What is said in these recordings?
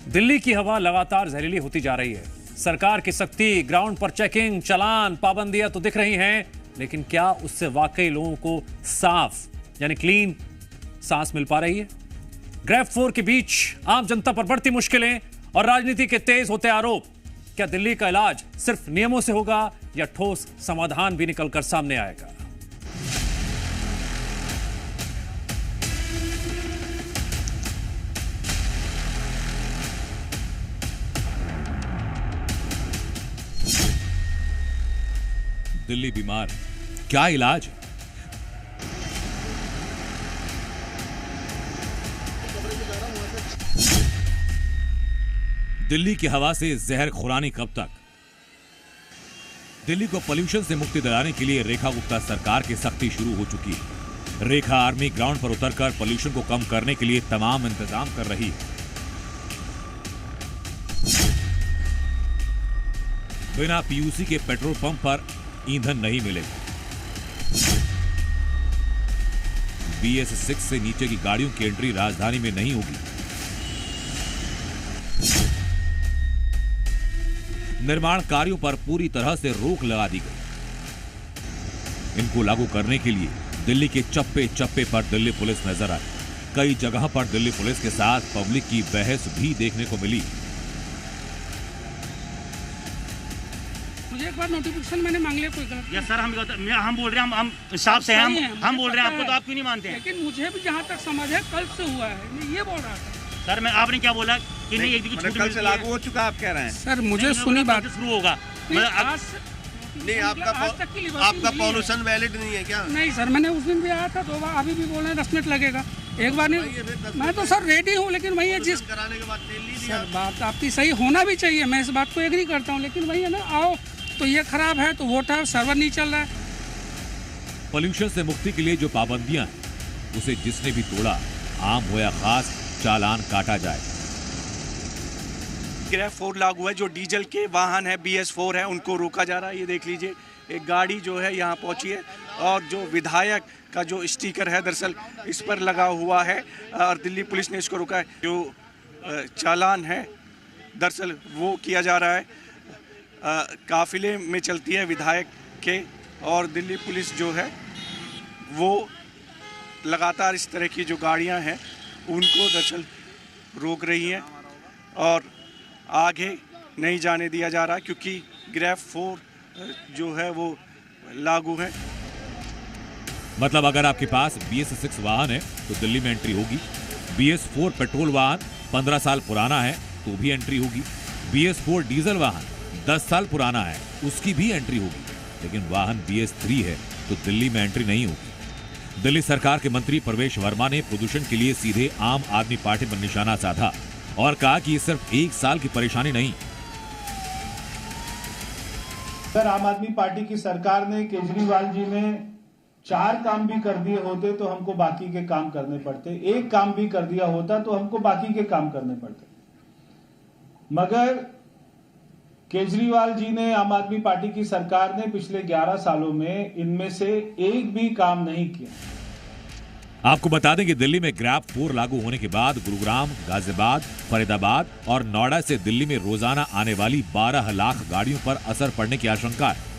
दिल्ली की हवा लगातार जहरीली होती जा रही है। सरकार की सख्ती, ग्राउंड पर चेकिंग, चालान, पाबंदियां तो दिख रही हैं, लेकिन क्या उससे वाकई लोगों को साफ यानी क्लीन सांस मिल पा रही है? ग्रैब 4 के बीच आम जनता पर बढ़ती मुश्किलें और राजनीति के तेज होते आरोप। क्या दिल्ली का इलाज सिर्फ नियमों से होगा या ठोस समाधान भी निकलकर सामने आएगा? दिल्ली बीमार, क्या इलाज? दिल्ली की हवा से जहर खुरानी कब तक? दिल्ली को पोल्यूशन से मुक्ति दिलाने के लिए रेखा गुप्ता सरकार की सख्ती शुरू हो चुकी है। रेखा आर्मी ग्राउंड पर उतरकर पोल्यूशन को कम करने के लिए तमाम इंतजाम कर रही है। बिना पीयूसी के पेट्रोल पंप पर ईंधन नहीं मिलेगा। BS6 से नीचे की गाड़ियों की एंट्री राजधानी में नहीं होगी। निर्माण कार्यों पर पूरी तरह से रोक लगा दी गई। इनको लागू करने के लिए दिल्ली के चप्पे चप्पे पर दिल्ली पुलिस नजर आई। कई जगह पर दिल्ली पुलिस के साथ पब्लिक की बहस भी देखने को मिली। मुझे एक बार नोटिफिकेशन मैंने मांग लिया, कोई गलत? यस सर, हम बोल रहे हैं, हम हिसाब से हैं, हम बोल रहे हैं आपको, तो आप क्यों नहीं मानते हैं? लेकिन मुझे भी जहाँ तक समझ है कल से हुआ है, मैं ये बोल रहा था। सर मैं आपने क्या बोला कि नहीं एक दिन कल से लागू हो चुका, आप कह रहे हैं? सर मुझे सुनी बात शुरू होगा। नहीं, आपका पॉल्यूशन वैलिड नहीं है क्या? नहीं सर, मैंने उस दिन भी आया था 2 बार, अभी भी बोल रहे हैं 10 मिनट लगेगा। एक बार नहीं, मैं तो सर रेडी हूँ, लेकिन वही है जिस कराने के बाद तेल नहीं दिया। सर बात आपकी सही होना भी चाहिए, मैं इस बात को एग्री करता हूँ, लेकिन वही है ना, आओ तो ये खराब है तो वोटर सर्वर नहीं चल रहा है। पोल्यूशन से मुक्ति के लिए जो पाबंदियां हैं, उसे जिसने भी तोड़ा, आम हो या खास, चालान काटा जाए। ग्रैब 4 लागू है। जो डीजल के वाहन है BS4 है, उनको रोका जा रहा है। ये देख लीजिए, एक गाड़ी जो है यहाँ पहुँची है और जो विधायक का जो स्टिकर है दरअसल इस पर लगा हुआ है और दिल्ली पुलिस ने इसको रोका है। जो चालान है दरअसल वो किया जा रहा है। काफिले में चलती है विधायक के, और दिल्ली पुलिस जो है वो लगातार इस तरह की जो गाड़ियां हैं उनको दरअसल रोक रही हैं और आगे नहीं जाने दिया जा रहा, क्योंकि ग्रैब 4 जो है वो लागू है। मतलब अगर आपके पास BS6 वाहन है तो दिल्ली में एंट्री होगी। BS4 पेट्रोल वाहन 15 साल पुराना है तो भी एंट्री होगी। BS4 डीजल वाहन 10 साल पुराना है, उसकी भी एंट्री होगी। लेकिन वाहन BS3 है तो दिल्ली में एंट्री नहीं होगी। दिल्ली सरकार के मंत्री प्रवेश वर्मा ने प्रदूषण के लिए सीधे आम आदमी पार्टी पर निशाना साधा और कहा कि ये सिर्फ 1 साल की परेशानी नहीं। सर, आम आदमी पार्टी की सरकार ने, केजरीवाल जी ने 4 काम भी कर दिए होते तो हमको बाकी के काम करने पड़ते। 1 काम भी कर दिया होता तो हमको बाकी के काम करने पड़ते। मगर केजरीवाल जी ने, आम आदमी पार्टी की सरकार ने पिछले 11 सालों में इनमें से एक भी काम नहीं किया। आपको बता दें कि दिल्ली में ग्रैब 4 लागू होने के बाद गुरुग्राम, गाजियाबाद, फरीदाबाद और नोएडा से दिल्ली में रोजाना आने वाली 12 लाख गाड़ियों पर असर पड़ने की आशंका है।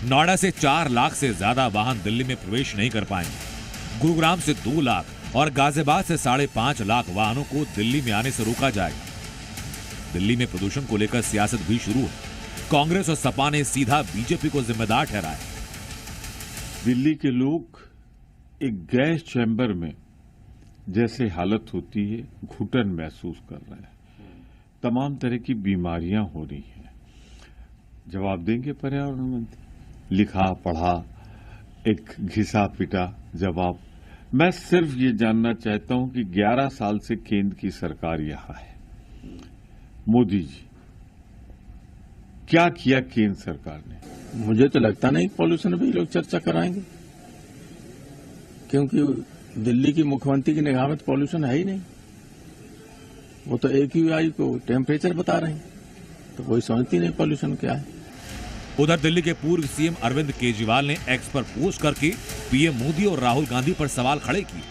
नोएडा से 4 लाख से ज्यादा वाहन दिल्ली में प्रवेश नहीं कर पाएंगे। गुरुग्राम से 2 लाख और गाजियाबाद से 5.5 लाख वाहनों को दिल्ली में आने से रोका जाएगा। दिल्ली में प्रदूषण को लेकर सियासत भी शुरू है। कांग्रेस और सपा ने सीधा बीजेपी को जिम्मेदार ठहराया। दिल्ली के लोग एक गैस चैम्बर में जैसे हालत होती है, घुटन महसूस कर रहे हैं। तमाम तरह की बीमारियां हो रही हैं। जवाब देंगे पर्यावरण मंत्री? लिखा पढ़ा, एक घिसा पिटा जवाब। मैं सिर्फ ये जानना चाहता हूं कि 11 साल से केंद्र की सरकार यहां है। मोदी जी, क्या किया केंद्र सरकार ने? मुझे तो लगता नहीं पॉल्यूशन पे लोग चर्चा कराएंगे, क्योंकि दिल्ली की मुख्यमंत्री की निगाह में पॉल्यूशन है ही नहीं। वो तो AQI को टेम्परेचर बता रहे हैं, तो कोई समझती नहीं पॉल्यूशन क्या है। उधर दिल्ली के पूर्व CM अरविंद केजरीवाल ने एक्स पर पोस्ट करके PM मोदी और राहुल गांधी पर सवाल खड़े किए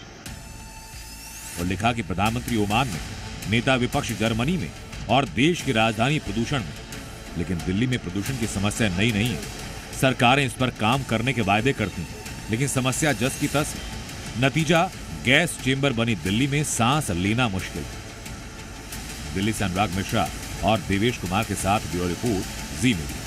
और लिखा कि प्रधानमंत्री ओमान में, नेता विपक्ष जर्मनी में और देश की राजधानी प्रदूषण में। लेकिन दिल्ली में प्रदूषण की समस्या नई नहीं है। सरकारें इस पर काम करने के वायदे करती हैं, लेकिन समस्या जस की तस है। नतीजा गैस चेंबर बनी दिल्ली में सांस लेना मुश्किल। दिल्ली से अनुराग मिश्रा और देवेश कुमार के साथ ब्यूरो रिपोर्ट जी मीडिया।